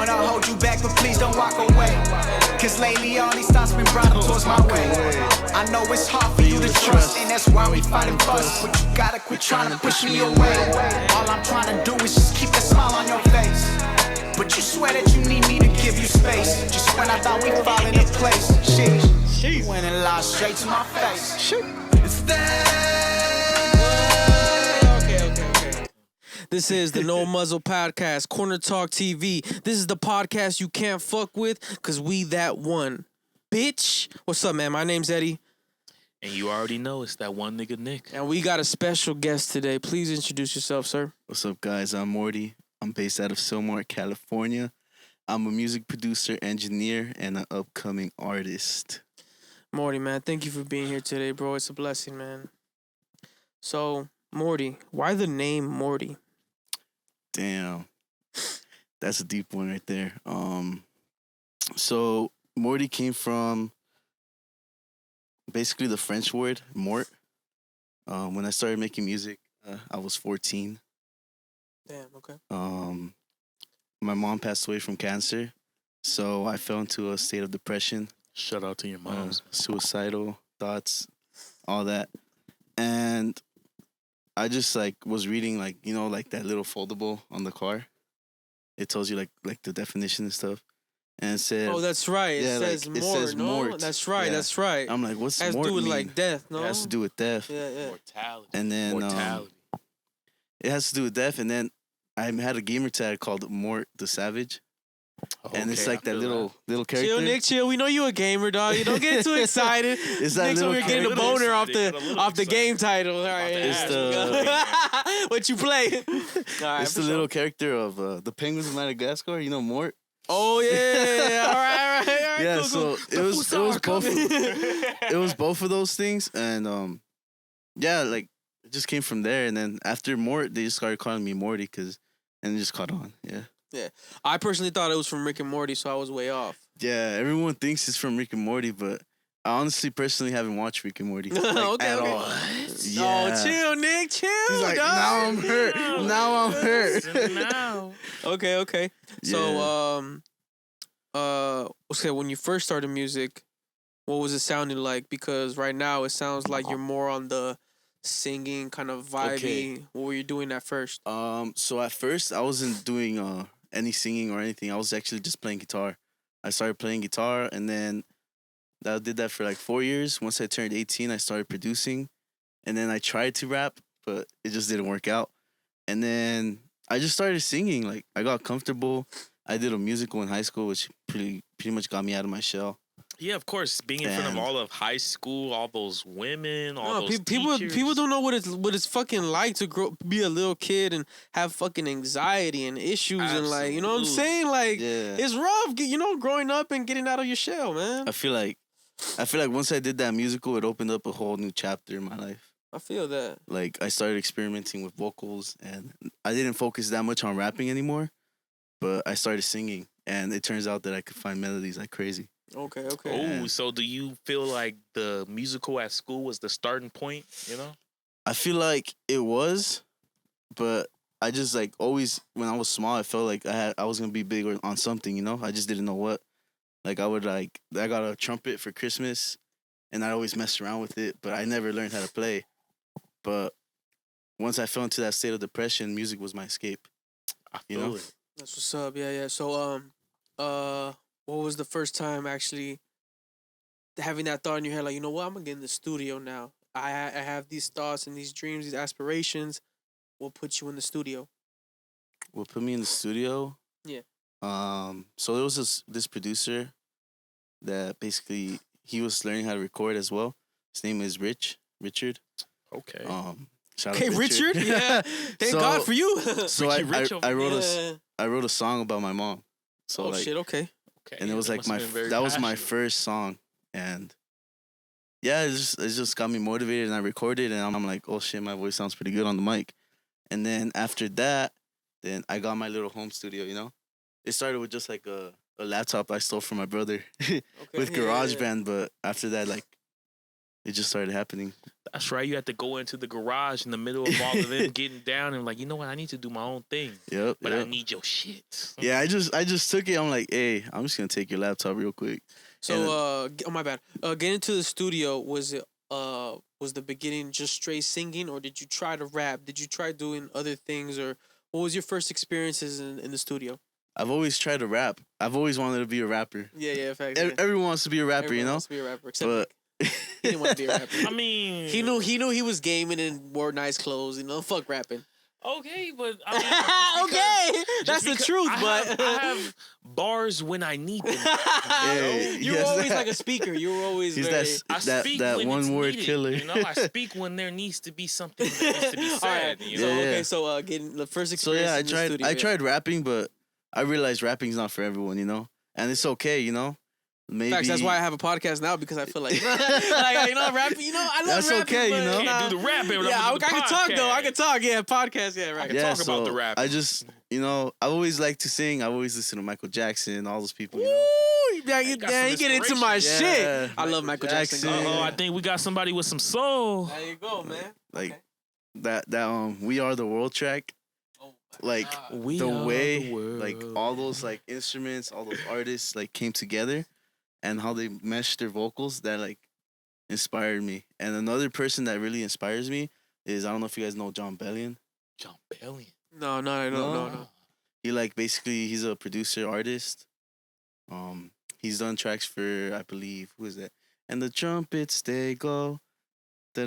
wanna hold you back, but please don't walk away. Cause lately all these thoughts been brought up towards my way. I know it's hard for you to trust, and that's why we fight and fuss. But you gotta quit trying to push me away. All I'm trying to do is just keep that smile on your face. But you swear that you need me to give you space. Just when I thought we fall into place, shit, you went and lied straight to my face. It's Okay. This is the No Muzzle Podcast, Corner Talk TV. This is the podcast you can't fuck with, cause we that one. Bitch. What's up, man? My name's Eddie. And you already know it's that one nigga Nick. And we got a special guest today. Please introduce yourself, sir. What's up, guys? I'm Morty. I'm based out of Silmar, California. I'm a music producer, engineer, and an upcoming artist. Morty, man, thank you for being here today, bro. It's a blessing, man. So, Morty, why the name Morty? Damn. That's a deep one right there. So Morty came from basically the French word, mort. When I started making music, I was 14. Damn, okay. My mom passed away from cancer, so I fell into a state of depression. Shout out to your moms. Suicidal thoughts, all that. And I just was reading that little foldable on the car. It tells you like the definition and stuff. And it said, oh, that's right. It says mort. It says no? mort. That's right. Yeah. That's right. I'm like, what's has mort to do with mean? like death, no? It has to do with death. Yeah. Mortality. And then Mortality. It has to do with death. And then I had a gamer tag called Mort the Savage. And it's like that little character. Chill, Nick, chill. We know you a gamer, dog. You don't get too excited. It's that Nick's little over here getting a boner off the game title. All right, It's what you play? All right, it's the little character of the Penguins of Madagascar. You know Mort. Oh yeah. All right. Yeah, cool. so it was both. It was both of those things, and it just came from there. And then after Mort, they just started calling me Morty, and it just caught on. Yeah. I personally thought it was from Rick and Morty, so I was way off. Yeah, everyone thinks it's from Rick and Morty, but I honestly, personally haven't watched Rick and Morty Okay. at all. Yeah. Oh, chill, Nick, chill. He's like, dog. now I'm hurt. Now I'm hurt. Now. Okay. Yeah. So, okay, when you first started music, what was it sounding like? Because right now it sounds like you're more on the singing kind of vibey. Okay. What were you doing at first? So at first I wasn't doing any singing or anything. I was actually just playing guitar. I started playing guitar, and then I did that for like 4 years. Once I turned 18, I started producing, and then I tried to rap, but it just didn't work out. And then I just started singing. Like, I got comfortable. I did a musical in high school, which pretty much got me out of my shell. Yeah, of course. Being in front of all of high school, all those women, all those people teachers. don't know what it's fucking like to be a little kid and have fucking anxiety and issues. Absolutely. And you know what I'm saying? Like, Yeah. it's rough, growing up and getting out of your shell, man. I feel like once I did that musical, it opened up a whole new chapter in my life. I feel that. Like, I started experimenting with vocals, and I didn't focus that much on rapping anymore, but I started singing, and it turns out that I could find melodies like crazy. Okay. Oh, so do you feel like the musical at school was the starting point, I feel like it was, but I just always, when I was small, I felt like I was gonna be big on something, I just didn't know what. Like, I got a trumpet for Christmas, and I always messed around with it, but I never learned how to play. But once I fell into that state of depression, music was my escape. I feel it. That's what's up. Yeah. So, what was the first time actually having that thought in your head? Like, you know what? I'm gonna get in the studio now. I have these thoughts and these dreams, these aspirations. What put you in the studio? What put me in the studio? Yeah. So there was this producer that basically he was learning how to record as well. His name is Richard. Okay. Shout out Okay, Richard. Yeah. Thank God for you. So I wrote a song about my mom. So shit. Okay. And it was like that was my first song, and yeah, it just got me motivated, and I recorded, and I'm like, oh shit, my voice sounds pretty good on the mic. And then after that, then I got my little home studio. It started with just like a laptop I stole from my brother with GarageBand, but after that, it just started happening. That's right. You had to go into the garage in the middle of all of them getting down and like, you know what? I need to do my own thing. Yep. But I need your shit. Yeah, I just took it. I'm like, hey, I'm just gonna take your laptop real quick. So, oh my bad. Getting into the studio, was the beginning just straight singing, or did you try to rap? Did you try doing other things, or what was your first experiences in the studio? I've always tried to rap. I've always wanted to be a rapper. Yeah, facts. Everyone wants to be a rapper, Everyone you know. wants to be a rapper, except But Nick. He didn't want to be a rapper. I mean, He knew he was gaming and wore nice clothes. You know, fuck rapping. okay, but I mean, Okay, that's the truth. But I have bars when I need them. Hey, you were yes, always that- like a speaker. You were always he's very. that when one it's word needed, killer. You know, I speak when there needs to be something that needs to be All said. right. You So know? Yeah. okay, so getting the first So experience. yeah, in the studio, I tried rapping, but I realized rapping's not for everyone, you know, and it's okay, you know. Maybe Facts, that's why I have a podcast now, because I feel like, like, you know, rapping. You know, I love That's rapping. okay, you but, know? Can't do the rapping, but Yeah, I I'm gonna do can the talk though. I podcast. can talk. Yeah, podcast. Yeah, I right. can talk about the rap. I just, you know, I always like to sing. I always listen to Michael Jackson, all those people. You know? Woo! Yeah, you got some get into my inspiration. shit. Yeah, I love Michael Jackson. Jackson. Yeah. Uh-oh, I think we got somebody with some soul. There you go, man. Like Okay. that We Are the World track. Oh Like We the are way, the world. like all those like instruments, all those artists like came together, and how they meshed their vocals, that like inspired me. And another person that really inspires me is, I don't know if you guys know John Bellion. John Bellion. No. He like basically he's a producer artist. He's done tracks for, I believe, who is that? And the trumpets they go. I I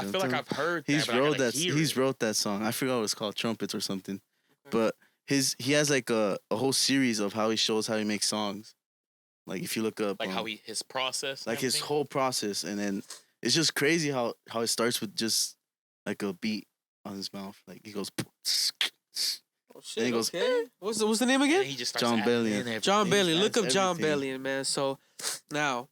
feel like I've heard that. He's but I wrote gotta that. hear He's it. wrote that song. I forgot what it's called, Trumpets or something. But he has like a whole series of how he shows how he makes songs. Like if you look up Like his process. and like his everything? whole process, and then it's just crazy how it starts with just like a beat on his mouth. Like he goes. Oh And he shit. goes, Okay. What's the name And again? he just starts John adding Bellion. in everything. John Bellion. Look up That's John everything. Bellion, man. So now,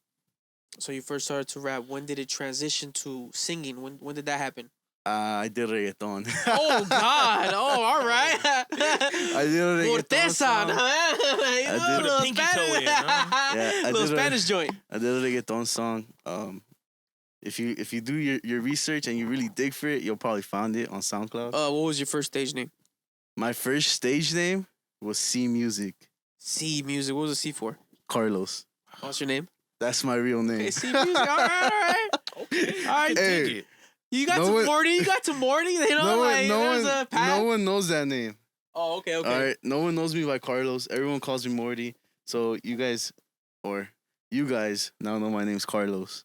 so you first started to rap. When did it transition to singing? When did that happen? I did reggaeton. Oh God! Oh, all right. I did a reggaeton Cortesa, song. huh? You I know, did. a Put a little pinky toe Spanish, in, huh? Yeah, I little did a- Spanish joint. I did a reggaeton song. If you do your research and you really dig for it, you'll probably find it on SoundCloud. What was your first stage name? My first stage name was C Music. C Music. What was the C for? Carlos. What's your name? That's my real name. Okay, C Music. All right. Okay. All right. Hey. Dig it. You got No to one- Morty. You got to Morty. You know, no like one, there's a path. no one knows that name. Oh, okay. All right, no one knows me by Carlos. Everyone calls me Morty. So you guys now know my name's Carlos.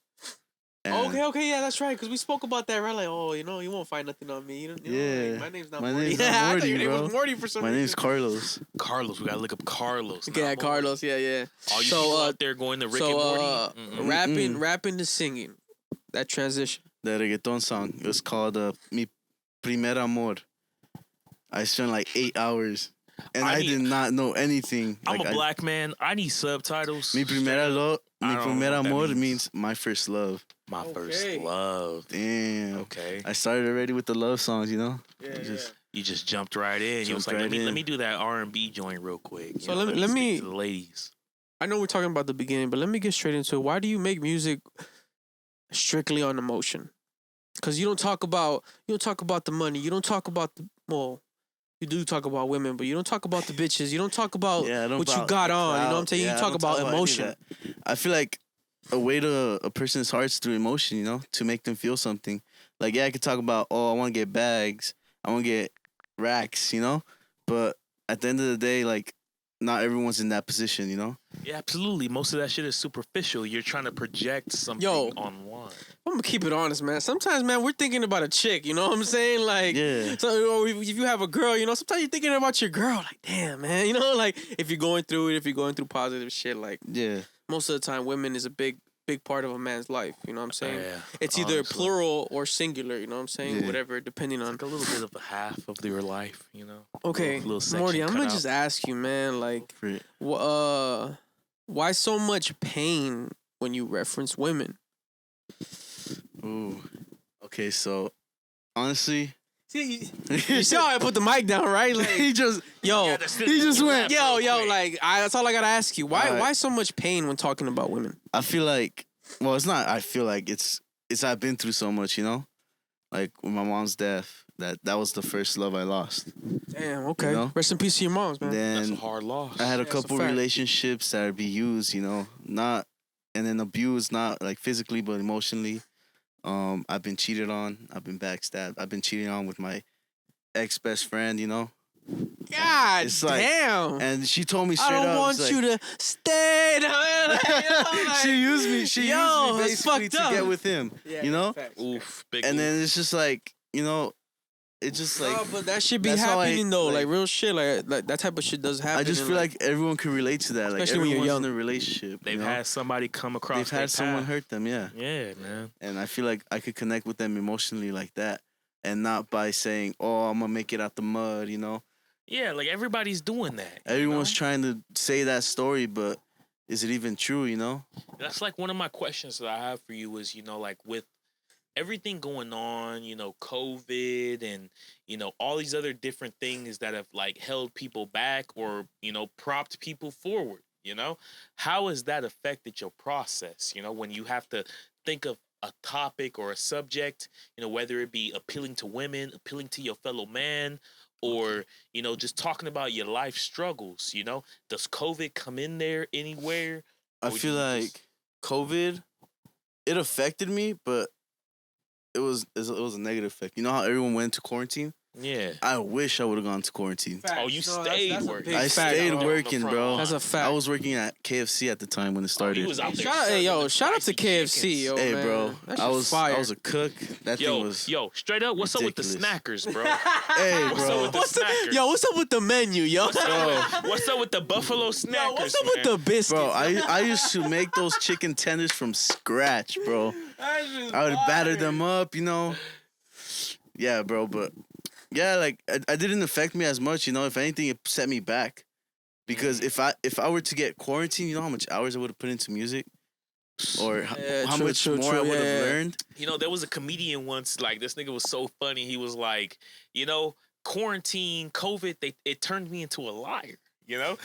And Okay, yeah, that's right. Because we spoke about that, right? Like, oh, you know, you won't find nothing on me. You know, Yeah. like, my name's not My Morty. name's not I thought Morty, your name bro. was Morty for some My reason. name's Carlos. Carlos. We gotta look up Carlos. Okay, not Carlos. Yeah. Morty. All you So, people out there going to Rick and Morty. Mm-mm. rapping to singing, that transition. The reggaeton song. It was called Mi Primer Amor. I spent like 8 hours. And I I need- did not know anything. I'm Like, a black man. I need subtitles. Mi primer I don't know amor what that means. means my first love. My first Okay. love. Damn. Okay. I started already with the love songs, you know? Yeah, Just- You just jumped right in. You was Jumped like, right let in. me do that R&B joint real quick. So let me- speak to the ladies. I know we're talking about the beginning, but let me get straight into it. Why do you make music strictly on emotion? Because you don't talk about the money. You don't talk about you do talk about women, but you don't talk about the bitches. You don't talk about I don't what you about got the on. You know what I'm clout. saying? Yeah, You I talk don't about any of emotion. that. I feel like a way to a person's hearts through emotion, you know, to make them feel something. Like, yeah, I could talk about, I want to get bags. I want to get racks, you know? But at the end of the day, like, not everyone's in that position, you know? Yeah, absolutely. Most of that shit is superficial. You're trying to project something Yo. online. I'm gonna keep it honest, man. Sometimes, man, we're thinking about a chick. You know what I'm saying? Like, Yeah. so or if you have a girl, you know, sometimes you're thinking about your girl. Like, damn, man. You know, like if you're going through it, if you're going through positive shit, like Yeah. most of the time, women is a big part of a man's life. You know what I'm saying? Yeah, It's either honestly. plural or singular. You know what I'm saying? Yeah. Whatever, depending on. Like a little bit of a half of your life, you know? Okay, Little section Morty, I'm cut gonna out. just ask you, man. Like, For it. why so much pain when you reference women? Ooh. Okay, so honestly, See, you saw I put the mic down, right? Like, he just yo, he just went. yo, like, that's all I gotta ask you. Why Alright. so much pain when talking about women? I feel like Well, it's not. I feel like it's I've been through so much, you know. Like with my mom's death, that was the first love I lost. Damn. Okay. You know? Rest in peace to your moms, man. That's a Then hard loss. I had a Yeah, it's a couple fact. relationships that are abused, you know, not and then abused, not like physically but emotionally. I've been cheated on. I've been backstabbed. I've been cheated on with my ex best friend, you know. God It's like- damn. And she told me I straight don't up. want it's you like- to stay. she used me. She Yo, used me it's basically fucked to up. get with him. Yeah, you know. facts. Oof, big And oof. then it's just like, you know, it's just like No, but that should be that's how I- happening though, like like- real shit, like that type of shit does happen. I just and, feel like everyone can relate to that. Like Especially when you're everyone's young. in a relationship. They've you know? had somebody come across. They've their had someone path. hurt them, yeah. Yeah, man. And I feel like I could connect with them emotionally like that, and not by saying, "Oh, I'm gonna make it out the mud," you know. Yeah, like everybody's doing that. you Everyone's know? trying to say that story, but is it even true? You know? That's like one of my questions that I have for you is, like with everything going on, COVID and, all these other different things that have like held people back or, propped people forward, how has that affected your process? When you have to think of a topic or a subject, whether it be appealing to women, appealing to your fellow man, or, just talking about your life struggles, does COVID come in there anywhere? I Or feel you like just- COVID, it affected me, but it was a negative effect. You know how everyone went to quarantine? Yeah. I wish I would have gone to quarantine. Oh, you stayed working. I stayed working, bro. That's a fact. I was working at KFC at the time when it started. He was out there Shout out, hey, serving yo, the shout out to spicy KFC, chickens. yo, Hey, man. bro, That I shit was fire. a cook. That thing was. Yo, straight up, what's up with the ridiculous. snackers, bro? Hey, What's up bro. with the What's snackers? up? Yo, what's up with the menu, yo? What's up with the buffalo snackers? Yo, what's up with man? the biscuits? Bro, I used to make those chicken tenders from scratch, bro. I would batter them up, you know. Yeah, bro, but yeah, like I didn't affect me as much, you know. If anything, it set me back because if I were to get quarantined, you know how much hours I would have put into music, or Yeah, how true, much true, more true, I would have yeah. learned. There was a comedian once, like, this nigga was so funny. He was like, quarantine, COVID, it turned me into a liar, Yo,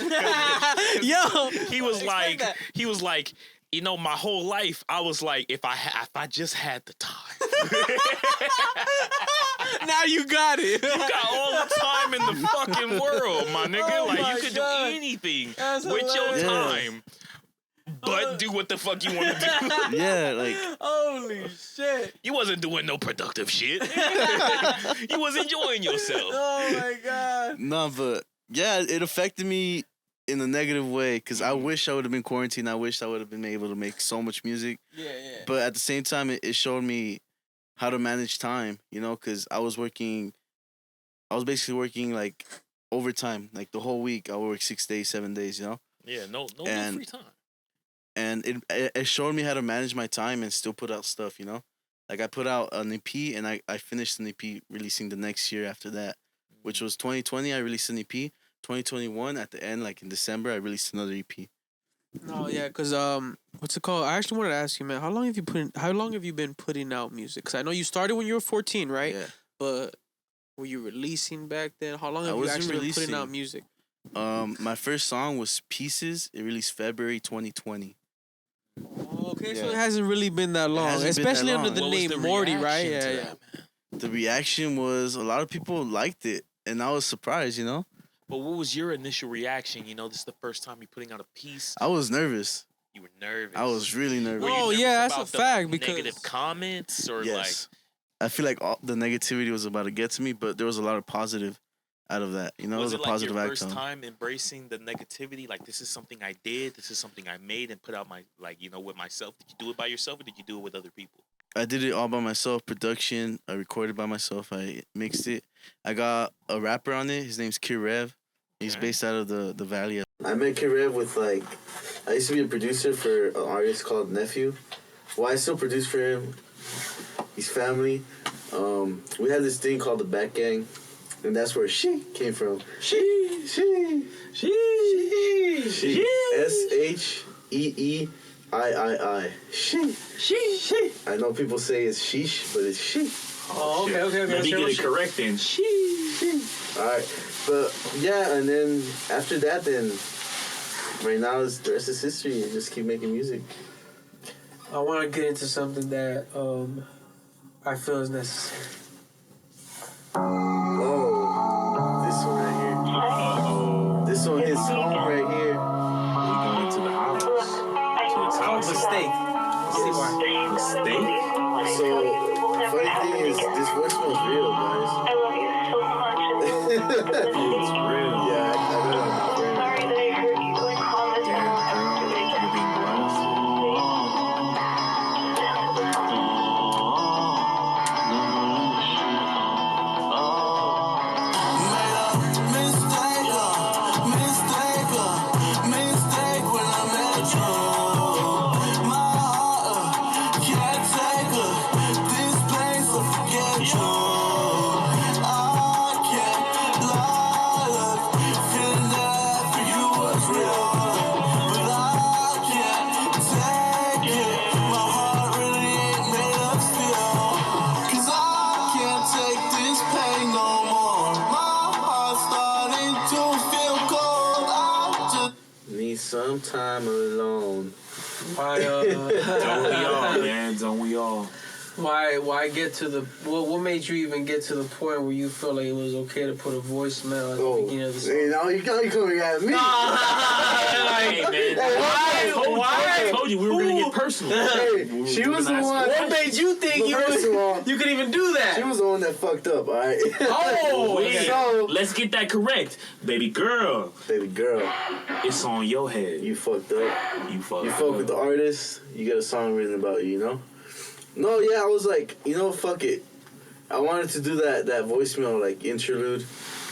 He was explain like, that. my whole life, I was like, if I just had the time. now you got it. You got all the time in the fucking world, my nigga. Oh like, my you could God. do anything That's with your hilarious. time. But do what the fuck you want to do. Yeah, like Holy shit. You wasn't doing no productive shit. You was enjoying yourself. Oh my God. no, but yeah, it affected me in a negative way because I wish I would have been quarantined. I wish I would have been able to make so much music. Yeah. But at the same time, it showed me how to manage time, you know, because I was basically working like overtime, like the whole week. I would work 6 days, 7 days, you know. Yeah, no And- free time. And it showed me how to manage my time and still put out stuff, you know. Like I put out an EP and I finished an EP releasing the next year after that, which was 2020. I released an EP. 2021 at the end, like in December, I released another E EP. No, yeah, cause what's it called? I actually wanted to ask you, man, how long have you been putting out music? Cause I know you started when you were 14, right? Yeah. But were you releasing back then? How long I have you wasn't actually been putting releasing. out music? My first song was Pieces. It released February 2020. Okay, so Yeah. it hasn't really been that long, hasn't been that especially under long. the What was name the Morty, reaction right? to Yeah, that, yeah. man? The reaction was a lot of people liked it, and I was surprised, you know. But what was your initial reaction? This is the first time you're putting out a piece. I was nervous. You were nervous. I was really nervous. Were you Oh, nervous yeah, that's a about the fact, because- negative comments or Yes. I feel like all the negativity was about to get to me, but there was a lot of positive out of that. You know, was it it was a like positive your first outcome. time embracing the negativity? Like, this is something I did. This is something I made and put out with myself. Did you do it by yourself or did you do it with other people? I did it all by myself, production. I recorded by myself. I mixed it. I got a rapper on it. His name's Kid Rev. He's Okay. based out of the Valley. I met Kid Rev with I used to be a producer for an artist called Nephew. Well, I still produce for him. He's family. We had this thing called the Back Gang, and that's where she came from. She. SHEEII. She. I know people say it's sheesh, but it's she. Oh, okay. Let me get it correct then. Alright, but yeah, and then after that, then right now the rest is history. You just keep making music. I want to get into something that I feel is necessary. Oh, this one right here. This one hits home right here. We going to the house. To the It's called house. Mistake. See why? Mistake? So, funny thing is, this voicemail is real, guys. I love you so much. It's real. Yeah, I know. Sorry that I hurt you. Like, calm this down. You're being blessed. Mistake when I met you. My heart can't take this place will forget you. I can't lie, look, feeling that for you was real, but I can't take it. My heart really ain't made of steel, 'cause I can't take this pain no more. My heart's starting to feel cold. I just Need some time alone. Why? Don't we all, man? Don't we all? Why get to the? What made you even get to the point where you feel like it was okay to put a voicemail at the beginning of the song? Hey, now you coming at me. Hey, man. I told you we were going to get personal. Hey, she was the one. What made you think First of all, you could even do that? she was the one that fucked up, alright? Oh, Wait, So- let's get that correct. Baby girl, Baby girl, it's on your head. you fucked up. You fuck You fuck with the artist, you get a song written about you, you know? No, yeah, I was like, you know, fuck it. I wanted to do that voicemail, like, interlude.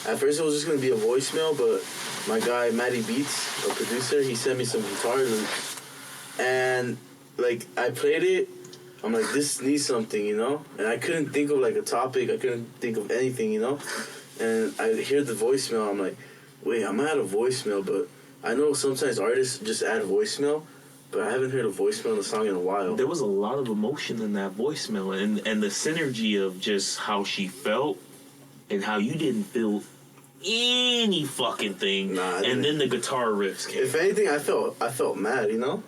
At first it was just going to be a voicemail, but my guy, Matty Beats, a producer, he sent me some guitar loops. And, like, I played it. I'm like, this needs something, you know? And I couldn't think of, like, a topic. I couldn't think of anything, you know? And I hear the voicemail. I'm like, wait, I'm going to add a voicemail, but I know sometimes artists just add a voicemail. But I haven't heard a voicemail in the song in a while. There was a lot of emotion in that voicemail, and the synergy of just how she felt and how you didn't feel any fucking thing. Nah, I and didn't. then the guitar riffs came. If anything, I felt mad, you know?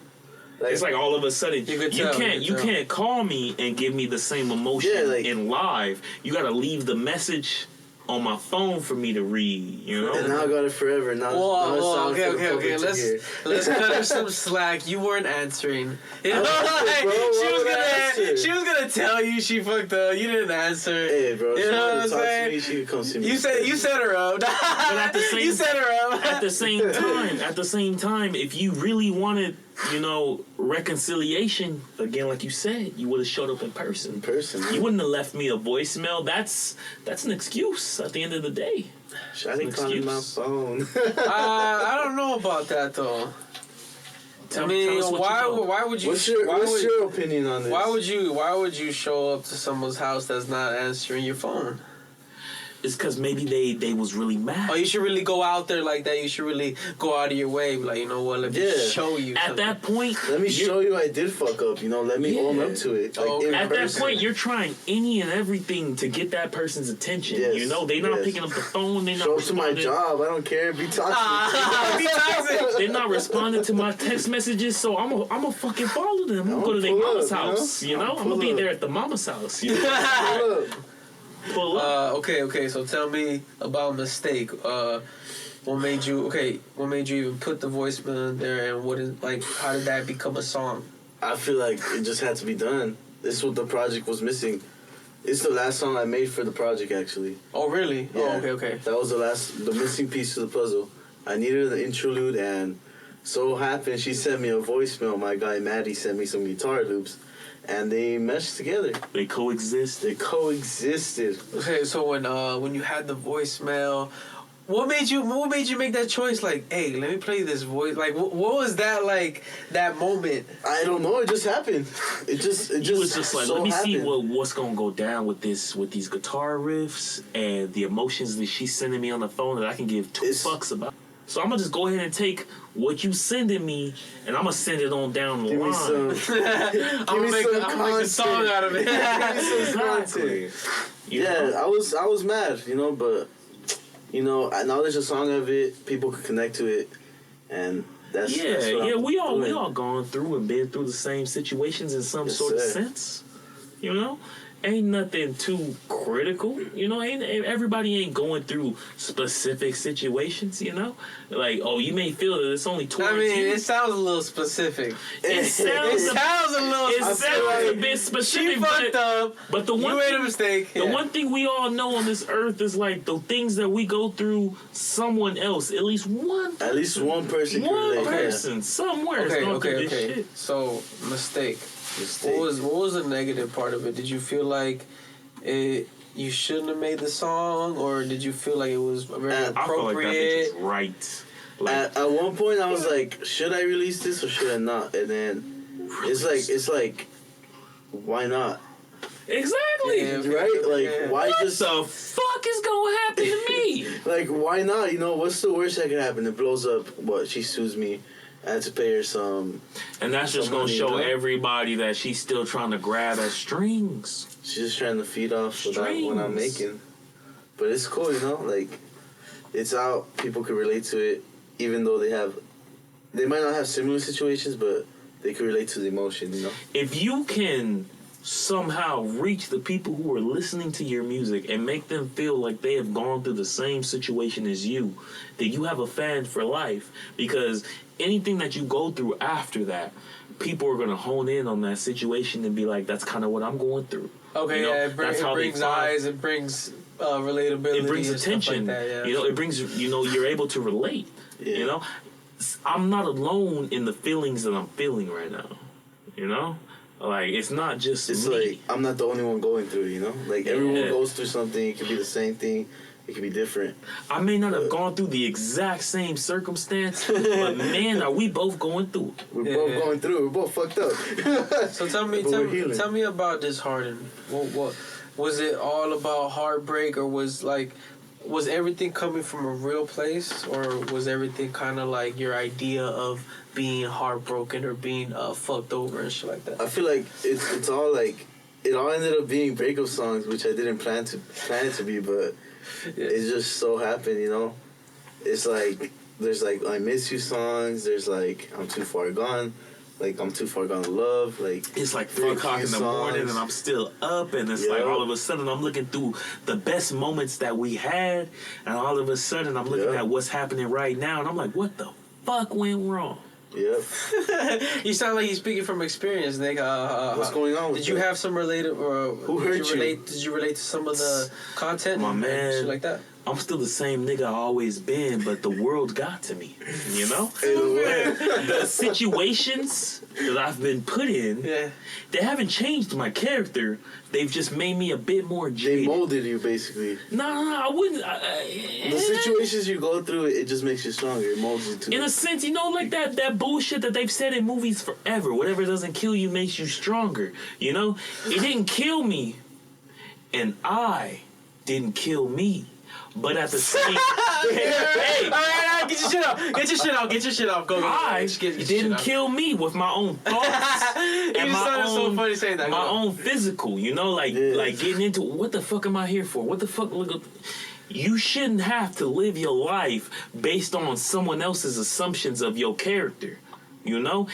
It's like all of a sudden You could tell, you can't call me and give me the same emotion Yeah, like- in live. You gotta leave the message on my phone for me to read, you know? And now I got it forever. Now, now it's time for the public to hear. Let's cut her some slack. You weren't answering. You know, answered, bro. Why would I answer? she was gonna tell you she fucked up. You didn't answer. Hey, bro, You she know what wanted I'm to talk to saying? me, she could come see me. You set her up. But at the same- you set her up. At the same time, if you really wanted, you know, reconciliation, again, like you said, you would have showed up in person. In person. You wouldn't have left me a voicemail. That's an excuse at the end of the day. I didn't call my excuse. phone. I don't know about that though. Tell us what you know. why would you? What's your opinion on this? Why would you show up to someone's house that's not answering your phone? It's because maybe they was really mad. Oh, you should really go out there like that. You should really go out of your way. Like, you know what? Let me Yeah. show you. At something. that point, Let me show you I did fuck up, you know? Let me own up to it. Like, Okay. in at that person. point, you're trying any and everything to get that person's attention. Yes, You know, they're not yes. picking up the phone. They're not Show up to my responding. job. I don't care. Be toxic. Be toxic. They're not responding to my text messages, so I'm a fucking follow them. I'm gonna go to their pull mama's up, you know? house. You know, I'll I'm gonna pull be up. there at the mama's house. You know? Look, Pull up. Okay. So tell me about Mistake. What made you even put the voicemail in there, and how did that become a song? I feel like it just had to be done. This is what the project was missing. It's the last song I made for the project, actually. Oh, really? Yeah. Oh, okay. That was the missing piece to the puzzle. I needed the interlude, and so happened she sent me a voicemail. My guy Maddie sent me some guitar loops, and they meshed together. They coexist. They coexisted. Okay, so when you had the voicemail, what made you make that choice? Like, hey, let me play this voice. Like, what was that like? That moment? I don't know. It just happened. It just was just like, so let me see happened. what's gonna go down with these guitar riffs and the emotions that she's sending me on the phone that I can give two fucks about. So I'm gonna just go ahead and take what you sending me, and I'm gonna send it on down the Give me line. some. I'm gonna make a song out of it. Give me some content. Exactly. You Yeah, know? I was mad, you know, but you know, now there's a song of it, people could connect to it, and That's yeah. what I'm We all doing. gone through and been through the same situations in some Yes, sort of sir. sense. You know, ain't nothing too critical. You know, ain't everybody ain't going through specific situations. You know, like you may feel that it's only towards I mean, you. it sounds a little specific. It sounds It sounds a little It specific. sounds a bit specific. She fucked up. But the one You made thing, a mistake. The one thing we all know on this earth is like the things that we go through. Someone else, at least one person can one relate. person somewhere is going through this Okay. shit. So, mistake. Mistake. What was the negative part of it? Did you feel like you shouldn't have made the song, or did you feel like it was very I feel like that appropriate? bitch was right. Like, At one point, I was like, should I release this or should I not? And then it's like, why not? exactly. Yeah. Right? Like, Yeah. why What just the fuck is gonna happen to me? like why not? You know, what's the worst that could happen? It blows up. What? She sues me. I had to pay her some. And that's just gonna money, show you know? everybody that she's still trying to grab at strings. She's just trying to feed off what I'm making. But it's cool, you know. Like, it's out. People can relate to it, even though they might not have similar situations, but they can relate to the emotion, you know. If you can somehow reach the people who are listening to your music and make them feel like they have gone through the same situation as you, then you have a fan for life. Because anything that you go through after that, people are going to hone in on that situation and be like, that's kind of what I'm going through. Okay, You know, yeah, it that's how they brings find- eyes, it brings relatability. It brings and stuff attention. Like that, yeah. You know, it brings, you're able to relate. Yeah. You know, I'm not alone in the feelings that I'm feeling right now. You know, like it's not just It's me. like I'm not the only one going through it, you know. Like everyone Yeah. goes through something. It could be the same thing. It could be different. I may not have gone through the exact same circumstance, but man, are we both going through it? We're Yeah. both going through it. We're both fucked up. So tell me, But we're healing. tell me about Disheartened. What was it all about? Heartbreak, or was everything coming from a real place, or was everything kind of like your idea of being heartbroken or being fucked over and shit like that? I feel like it's all like it all ended up being breakup songs, which I didn't plan it to be, but it just so happened, you know. It's like there's like I miss you songs. There's like I'm too far gone. Like I'm too far gone to love. Like It's like fuck 3:00 in the you morning songs. and I'm still up, and it's like Yeah. all of a sudden I'm looking through the best moments that we had, and all of a sudden I'm looking Yeah. at what's happening right now, and I'm like, what the fuck went wrong? Yep. You sound like you're speaking from experience, Nick. What's going on with Did you that? have some related, or Who hurt you? Did you relate to some of the content? My and man. shit like that. I'm still the same nigga I always been, but the world got to me, you know? The situations that I've been put in, Yeah. they haven't changed my character. They've just made me a bit more They jaded. molded you basically. No, I wouldn't. The situations you go through, it just makes you stronger. It molds you to. In a sense, you know, like that bullshit that they've said in movies forever. Whatever doesn't kill you makes you stronger. You know, it didn't kill me, and I didn't kill me. But at the same, hey, All right, get your shit off. Get your shit off. Go. I Get your shit didn't off. kill me with my own thoughts You and my sounded so own, funny saying that. my Go. own physical. You know, like Yeah. like getting into what the fuck am I here for? What the fuck? Look, you shouldn't have to live your life based on someone else's assumptions of your character. You know,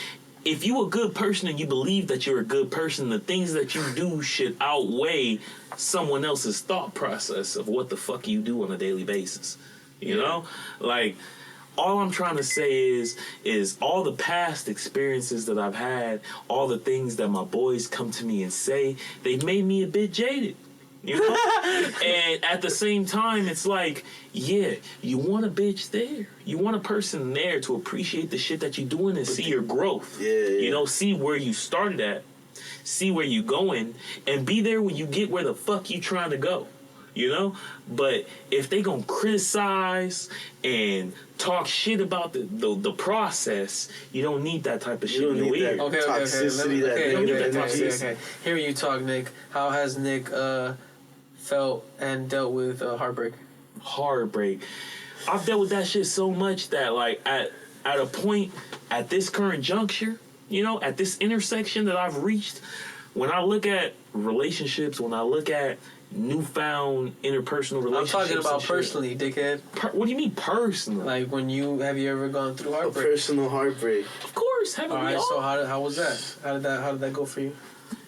if you a good person and you believe that you're a good person, the things that you do should outweigh someone else's thought process of what the fuck you do on a daily basis. You know, like all I'm trying to say is all the past experiences that I've had, all the things that my boys come to me and say, they've made me a bit jaded. You know? And at the same time, it's like, yeah, you want a bitch there. You want a person there to appreciate the shit that you're doing and see your growth. Yeah. You know, see where you started at, see where you going, and be there when you get where the fuck you trying to go. You know? But if they gonna criticize and talk shit about the process, you don't need that type of shit in don't your need that. ear. Okay. Toxicity, that negative Okay. toxicity. Hearing you talk, Nick. How has Nick felt and dealt with heartbreak? Heartbreak. I've dealt with that shit so much that like at a point at this current juncture, you know, at this intersection that I've reached, when I look at relationships, when I look at, newfound interpersonal I'm relationships. talking about and shit. personally, dickhead. What do you mean personal? Like have you ever gone through A heartbreak? personal heartbreak. Of course, haven't All we right, all? so how was that? How did that go for you?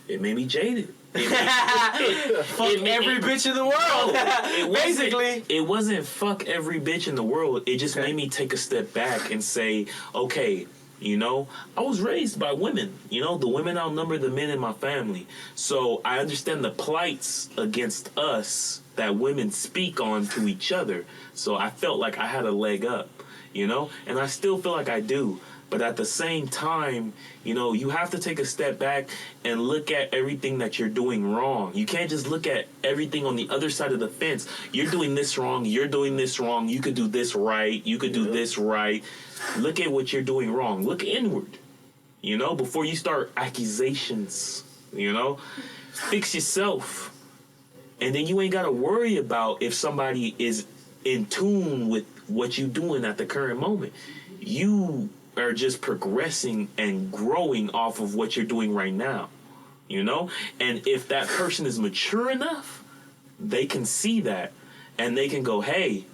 It made me jaded. Fuck every bitch in the world. Basically. It wasn't fuck every bitch in the world. It just Okay. made me take a step back and say, okay, you know, I was raised by women. You know, the women outnumber the men in my family. So I understand the plights against us that women speak on to each other. So I felt like I had a leg up, you know, and I still feel like I do. But at the same time, you know, you have to take a step back and look at everything that you're doing wrong. You can't just look at everything on the other side of the fence. You're doing this wrong. You're doing this wrong. You could do this right. You could do this right. Look at what you're doing wrong. Look inward, you know, before you start accusations, you know. Fix yourself. And then you ain't got to worry about if somebody is in tune with what you're doing at the current moment. You are just progressing and growing off of what you're doing right now, you know? And if that person is mature enough, they can see that and they can go, hey,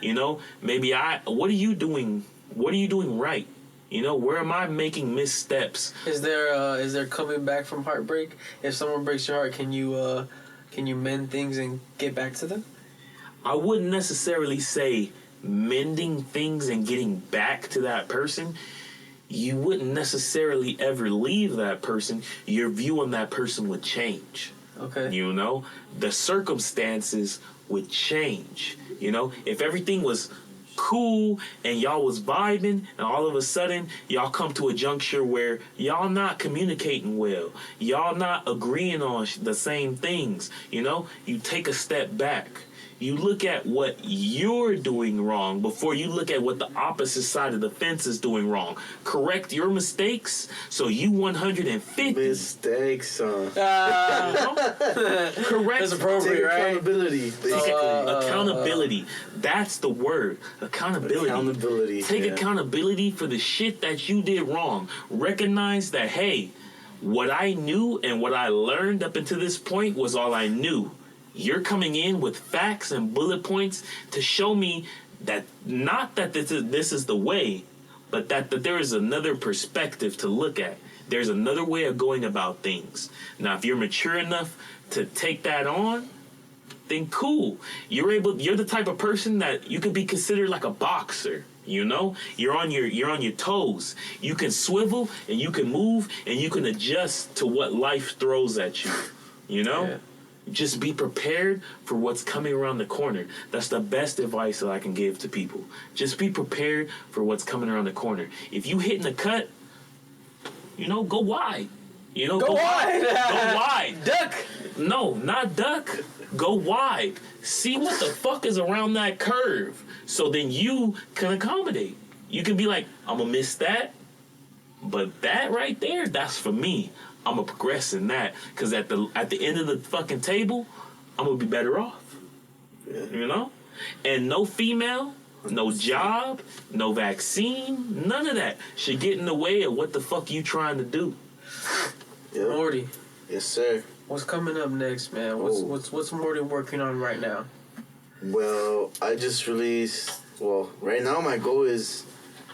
you know, maybe what are you doing? What are you doing right? You know, where am I making missteps? Is there coming back from heartbreak? If someone breaks your heart, can you mend things and get back to them? I wouldn't necessarily say mending things and getting back to that person. You wouldn't necessarily ever leave that person. Your view on that person would change. Okay. You know, the circumstances would change. You know, if everything was cool and y'all was vibing and all of a sudden y'all come to a juncture where y'all not communicating well, y'all not agreeing on the same things, you know, you take a step back. You look at what you're doing wrong before you look at what the opposite side of the fence is doing wrong. Correct your mistakes so you 150. Mistakes, Correct. That's appropriate, Take right? accountability, basically. Accountability. That's the word. Accountability. Accountability, Take yeah. accountability for the shit that you did wrong. Recognize that, hey, what I knew and what I learned up until this point was all I knew. You're coming in with facts and bullet points to show me that not that this is the way, but that there is another perspective to look at. There's another way of going about things. Now, if you're mature enough to take that on, then cool. You're the type of person that you could be considered like a boxer. You know, you're on your toes. You can swivel and you can move and you can adjust to what life throws at you. You know. Yeah. Just be prepared for what's coming around the corner. That's the best advice that I can give to people. Just be prepared for what's coming around the corner. If you hitting a cut, you know, go wide. You know, Go wide. Go wide. Duck. No, not duck. Go wide. See what the fuck is around that curve. So then you can accommodate. You can be like, I'm gonna miss that. But that right there, that's for me. I'm gonna progress in that because at the end of the fucking table, I'm gonna be better off. Yeah. You know, and no female, no job, no vaccine, none of that should get in the way of what the fuck you trying to do. Yeah. Morty, Yes, sir. what's coming up next, man? What's Morty working on right now? Well, I just released. Well, right now my goal is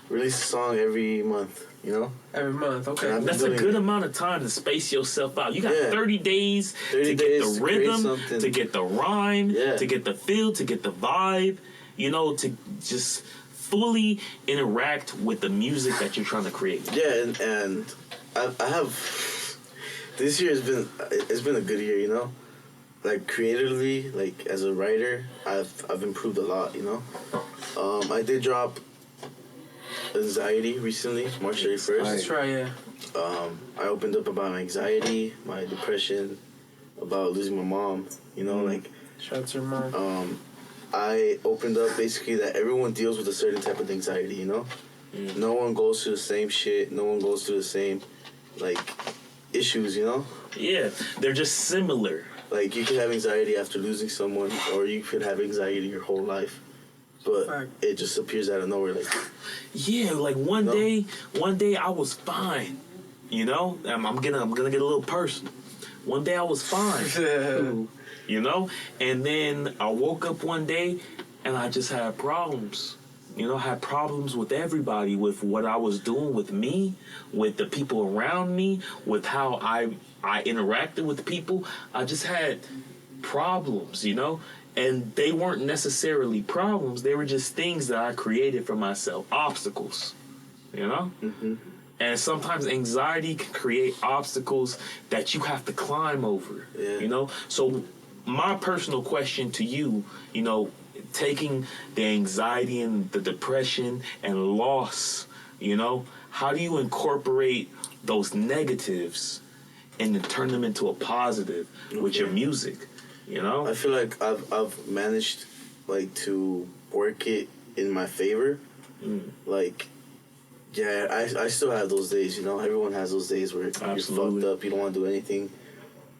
release a song every month. You know. Every month, okay. And I've been That's a doing good it. amount of time to space yourself out. You got Yeah. 30 days 30 to get days the to create rhythm, something. to get the rhyme, Yeah. to get the feel, to get the vibe, you know, to just fully interact with the music that you're trying to create. Yeah, and I have. This year it's been a good year. You know, like creatively, like as a writer, I've improved a lot. You know, I did drop Anxiety recently, March 31st. That's right, yeah. I opened up about my anxiety, my depression, about losing my mom. You know, like Shout out to your mom. I opened up basically that everyone deals with a certain type of anxiety. You know, no one goes through the same shit. No one goes through the same like issues. You know, Yeah, they're just similar. like you could have anxiety after losing someone, or you could have anxiety your whole life. But Fact. it just appears out of nowhere. Like, Yeah, like one No. day I was fine. You know, I'm gonna get a little personal. One day I was fine. You know? And then I woke up one day and I just had problems. You know, I had problems with everybody, with what I was doing with me, with the people around me, with how I interacted with people. I just had problems, you know? And they weren't necessarily problems. They were just things that I created for myself, obstacles, you know? Mm-hmm. And sometimes anxiety can create obstacles that you have to climb over, you know? So my personal question to you, you know, taking the anxiety and the depression and loss, you know, how do you incorporate those negatives and then turn them into a positive with your music, you know? I feel like I've managed, like, to work it in my favor. Like, yeah, I still have those days, you know? Everyone has those days where you're fucked up, you don't want to do anything.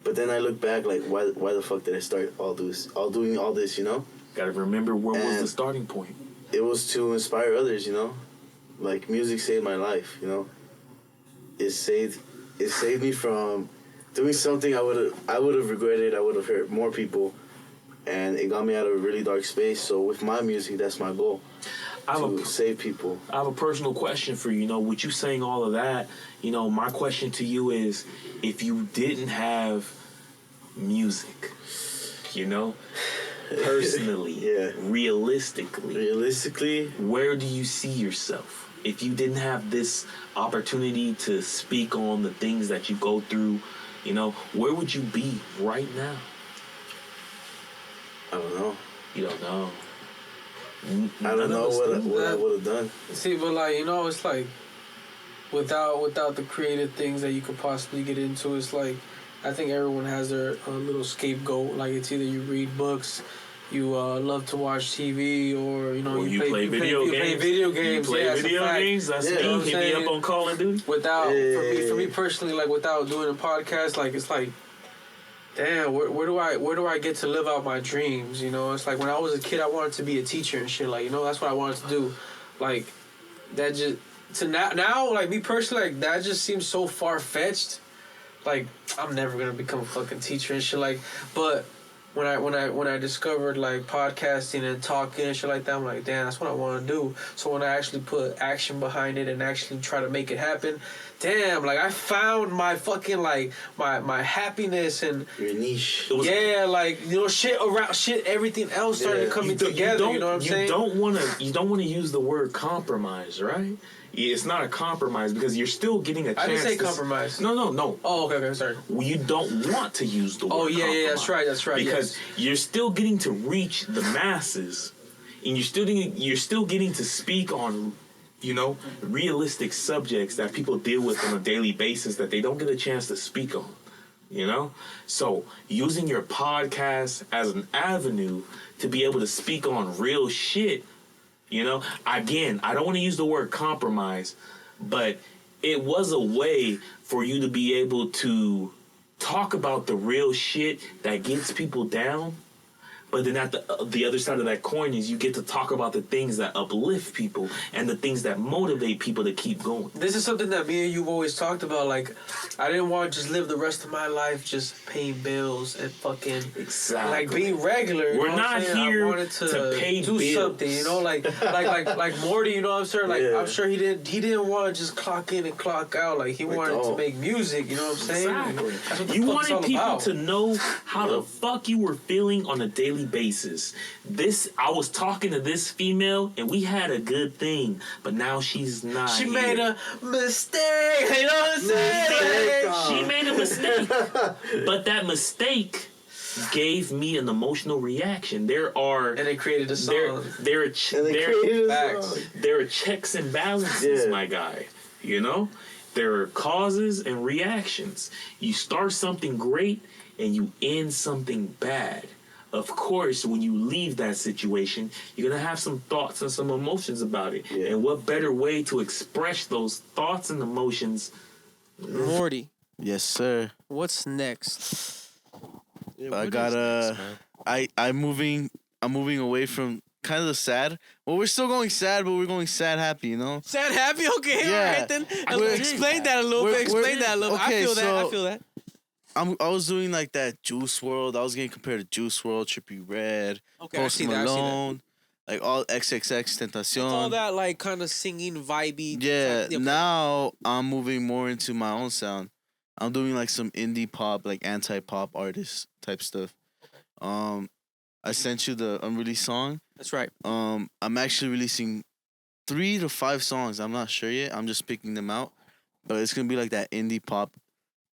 But then I look back, like, why the fuck did I start doing all this, you know? Gotta remember where was the starting point. It was to inspire others, you know? Like, music saved my life, you know? It saved me from doing something I would have regretted. I would have hurt more people, and it got me out of a really dark space. So with my music, that's my goal, to save people. I have a personal question for you. You know, with you saying all of that, you know, my question to you is, if you didn't have music, you know, personally, realistically, where do you see yourself? If you didn't have this opportunity to speak on the things that you go through, you know, where would you be right now? I don't know. You don't know. I don't know what I would have done. See, but like, you know, it's like without the creative things that you could possibly get into, it's like I think everyone has their little scapegoat. Like, it's either you read books, you love to watch TV, or you know, you play video games. Play video games. You play video games. That's me. Hit me up on Call of Duty. Without for me personally, like without doing a podcast, like it's like, damn, where do I get to live out my dreams? You know, it's like when I was a kid, I wanted to be a teacher and shit. Like, you know, that's what I wanted to do. Like, that just to now, like me personally, like that just seems so far fetched. Like, I'm never gonna become a fucking teacher and shit. Like, but when I discovered like podcasting and talking and shit like that, I'm like, damn, that's what I want to do. So when I actually put action behind it and actually try to make it happen, damn, like I found my fucking like my happiness and your niche. Like, you know, everything else started coming together. You know what I'm saying? You don't wanna use the word compromise, right? It's not a compromise because you're still getting a chance. I didn't say compromise. No. Oh, okay, sorry. You don't want to use the word compromise. That's right. Because you're still getting to reach the masses, and you're still getting to speak on, you know, realistic subjects that people deal with on a daily basis that they don't get a chance to speak on, you know? So using your podcast as an avenue to be able to speak on real shit. You know, again, I don't want to use the word compromise, but it was a way for you to be able to talk about the real shit that gets people down. But then at the other side of that coin is you get to talk about the things that uplift people and the things that motivate people to keep going. This is something that me and you've always talked about. Like, I didn't want to just live the rest of my life just paying bills and fucking like being regular. We're not here I wanted to pay do bills. something, you know, like Morty. You know what I'm saying? Like, I'm sure he didn't want to just clock in and clock out. Like, he wanted to make music. You know what I'm saying? Exactly. That's what the You fuck it's all wanted people about. to know how the fuck you were feeling on a daily basis. I was talking to this female and we had a good thing, but now she's not. She made a mistake. You know what I'm saying? She made a mistake, but that mistake gave me an emotional reaction. And they created a song. There are checks and balances, my guy. You know, there are causes and reactions. You start something great and you end something bad. Of course, when you leave that situation, you're going to have some thoughts and some emotions about it. Yeah. And what better way to express those thoughts and emotions? Morty. Yes, sir. What's next? I got I'm moving away from kind of the sad. Well, we're still going sad, but we're going sad happy, you know? Sad happy? Okay, yeah. all right then. Explain that a little bit. I feel that. I was doing like that Juice World. I was getting compared to Juice World, Trippie Red, Okay, I Post see that. I see that. Malone, like all XXX It's Tentacion. all that like kind of singing vibey. Yeah, type- okay. now I'm moving more into my own sound. I'm doing like some indie pop, like anti-pop artist type stuff. I sent you the unreleased song. That's right. I'm actually releasing 3 to 5 songs. I'm not sure yet. I'm just picking them out. But it's gonna be like that indie pop,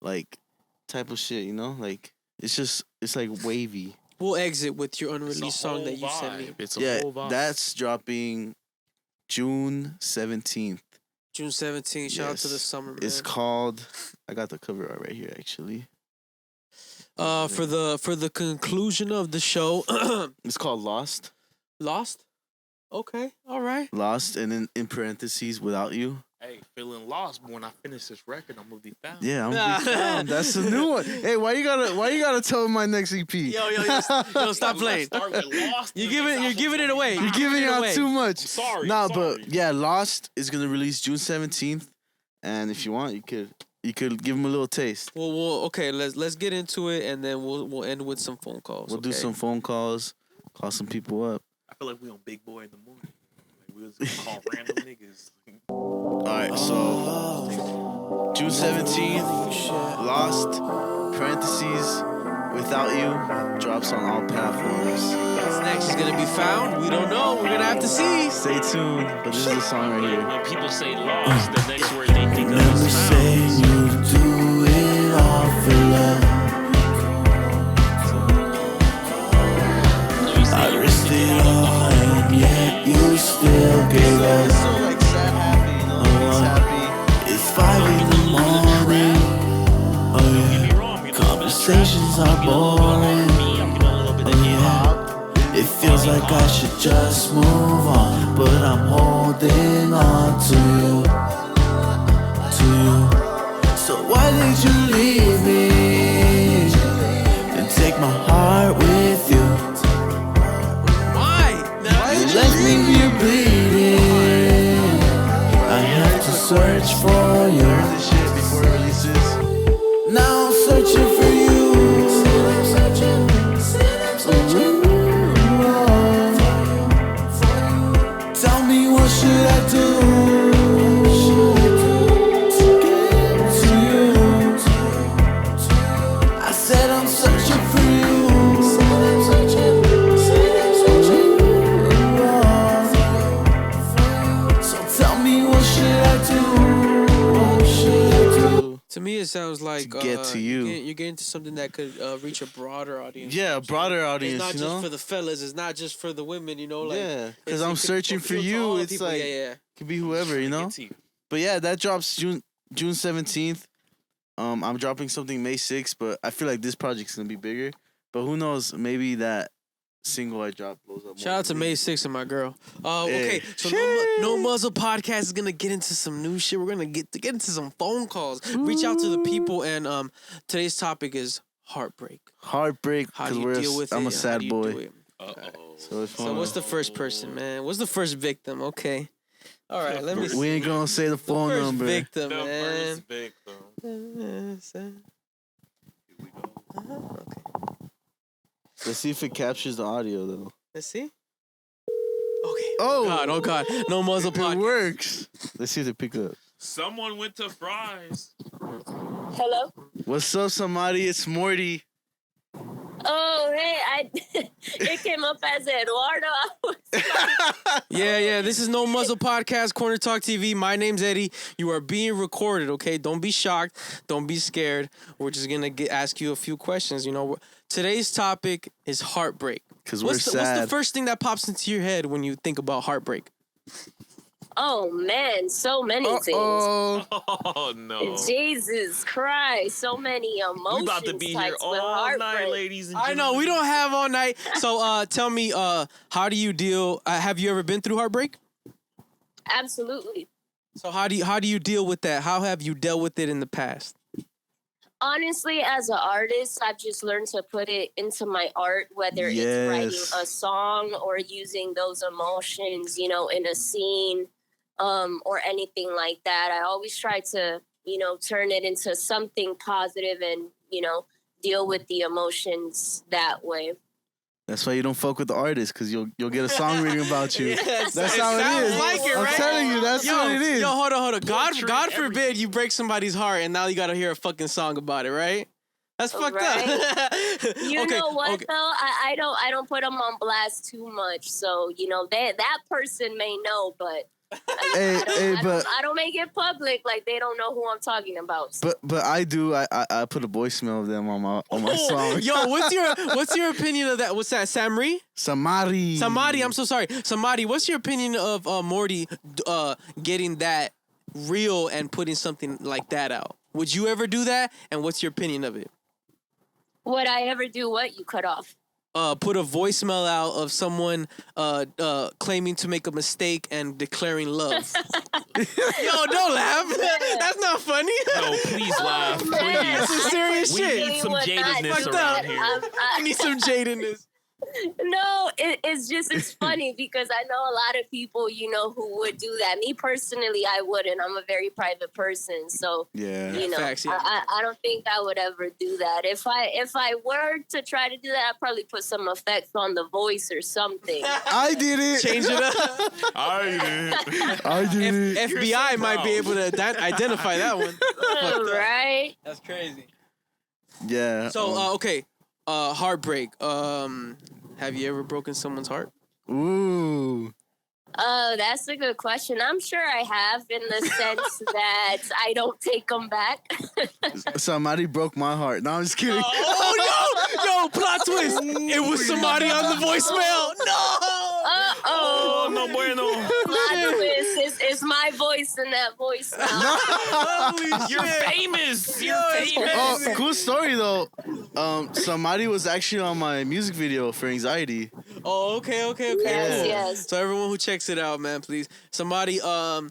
like type of shit, you know? Like it's like wavy. We'll exit with your It's a unreleased song whole that you sent me. vibe. It's a Yeah, whole vibe. that's dropping June 17th. June 17th. Shout out to the Yes. summer, man. It's called. I got the cover art right here, actually. For the conclusion of the show, It's called Lost. Lost. Okay, all right. Lost, and then in parentheses, Without You. Hey, feeling lost, but when I finish this record, I'm gonna be found. Yeah, I'm gonna be found. That's a new one. Hey, why you gotta tell my next EP? Yo, stop playing. Start with Lost. You're giving it away. You're giving it out away. too much. I'm sorry. Nah, I'm sorry. but yeah, Lost is gonna release June 17th, and if you want, you could give them a little taste. Well, okay. Let's get into it, and then we'll end with some phone calls. We'll do okay? some phone calls, call some people up. I feel like we on Big Boy in the morning. Like we was gonna call random niggas. All right, so June 17th, Lost, parentheses, Without You, drops on all platforms. What's next is gonna be found. We don't know. We're gonna have to see. Stay tuned, but this is the song right here. When people say lost, the next word they think of Never is say found. you do it all for love. I risked it all and yet you still gave us. So like sad, happy, you know, he's happy. It's 5 in the morning. Oh Get me yeah, wrong, you know, conversations are I'm feeling a little boring. R&B, I'm feeling a little bit of Oh hip-hop. yeah, it feels like I should just move on, but I'm holding on to you, to you. So why did you leave me and take my heart with you? Why? You left me here bleeding. I have to search for you. This shit before it releases. Now I'm searching for you. Tell me what should I do to get to you? I said I'm searching for you. So tell me what should I do? What should I do? To me, it sounds like To get to you. You're getting to something that could reach a broader audience. Yeah, a broader audience, It's not you just know? for the fellas. It's not just for the women. You know, like Yeah, because it's- I'm it could searching for appeal to you. all It's people. like, yeah. could be whoever, you know? Get to you. But yeah, that drops June 17th. I'm dropping something May 6th, but I feel like this project's gonna be bigger. But who knows? Maybe that single I dropped blows up. more Shout out to than May me. 6th and my girl. Okay, Hey. so no Muzzle podcast is gonna get into some new shit. We're gonna get into some phone calls, reach out to the people, and today's topic is heartbreak. Heartbreak, How because do you deal with it? I'm a and how sad do you do boy. it? Uh-oh. So if So what's the first person, man? What's the first victim? Okay, all right. Let me. we ain't gonna say the phone first number. victim, The man. first victim. Here we go. Okay. Let's see if it captures the audio though. Let's see. Okay. Oh, Oh God. No Muzzle it podcast. works. Let's see if they pick up. Someone went to Fry's. Hello? What's up, somebody? It's Morty. Oh, hey, it came up as Eduardo. I was Yeah. This is No Muzzle Podcast, Corner Talk TV. My name's Eddie. You are being recorded, okay? Don't be shocked. Don't be scared. We're just gonna ask you a few questions. You know, today's topic is heartbreak. Because we're What's the sad. first thing that pops into your head when you think about heartbreak? Oh, man, so many things. Oh, Oh no. Jesus Christ, so many emotions. We about to be here types with all night, heartbreak. ladies and I gentlemen. know we don't have all night. So tell me, how do you deal? Have you ever been through heartbreak? Absolutely. So how do you deal with that? How have you dealt with it in the past? Honestly, as an artist, I've just learned to put it into my art, whether it's writing Yes. a song or using those emotions, in a scene, or anything like that. I always try to, turn it into something positive and, deal with the emotions that way. That's why you don't fuck with the artist, because you'll get a song reading about you. Yes, That's it how it sounds is. like it, I'm right? telling you, that's what it is. Yo, hold on. God Treat forbid you break somebody's heart and now you gotta hear a fucking song about it, right? That's fucked up. You know what though? I don't put them on blast too much, so that person may know, but I don't make it public, like they don't know who I'm talking about. So. But I do. I put a voicemail of them on my song. Yo, what's your opinion of that? What's that? Samri? Samadi. I'm so sorry. Samadi, what's your opinion of Morty getting that real and putting something like that out? Would you ever do that? And what's your opinion of it? Would I ever do what? You cut off. Put a voicemail out of someone claiming to make a mistake and declaring love. Yo, don't laugh. That's not funny. No, please laugh. Please. That's some serious We shit. need some jadedness Fucked around up. here. I need some jadedness. No, it's funny because I know a lot of people, who would do that. Me personally, I wouldn't. I'm a very private person, so Yeah. Facts, yeah. I don't think I would ever do that. If I were to try to do that, I'd probably put some effects on the voice or something. I did it. Change it up. I did it. FBI so might be proud. able to identify that one. Right? That's crazy. Yeah. So, okay. Heartbreak. Have you ever broken someone's heart? Ooh. Oh, that's a good question. I'm sure I have, in the sense that I don't take them back. Somebody broke my heart. No, I'm just kidding. Oh no! Yo, plot twist. It was somebody on the voicemail. No. Uh-oh. No bueno. Plot twist. It's my voice in that voice now. Holy You're shit. famous. You're it's famous. Oh, cool story though. Somebody was actually on my music video for Anxiety. Oh, okay. Yes. So everyone who checks it out, man, please. Somebody, tell